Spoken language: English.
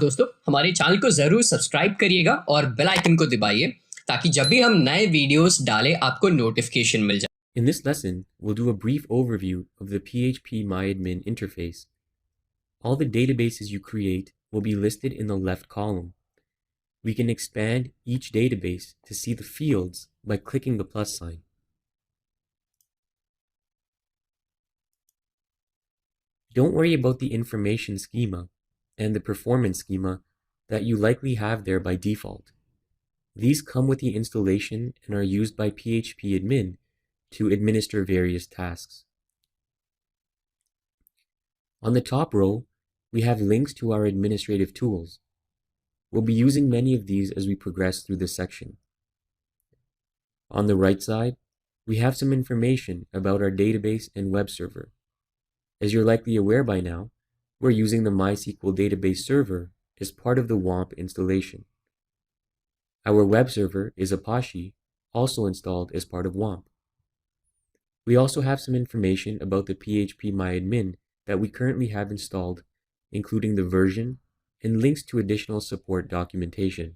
दोस्तों हमारे चैनल को जरूर सब्सक्राइब करिएगा और बेल आइकन को दबाइए ताकि जब भी हम नए वीडियोस डालें आपको नोटिफिकेशन मिल जाए। In this lesson, we'll do a brief overview of the PhpMyAdmin interface. All the databases you create will be listed in the left column. We can expand each database to see the fields by clicking the plus sign. Don't worry about the information schema and the performance schema that you likely have there by default. These come with the installation and are used by PhpAdmin to administer various tasks. On the top row, we have links to our administrative tools. We'll be using many of these as we progress through this section. On the right side, we have some information about our database and web server. As you're likely aware by now, we're using the MySQL database server as part of the WAMP installation. Our web server is Apache, also installed as part of WAMP. We also have some information about the PhpMyAdmin that we currently have installed, including the version and links to additional support documentation.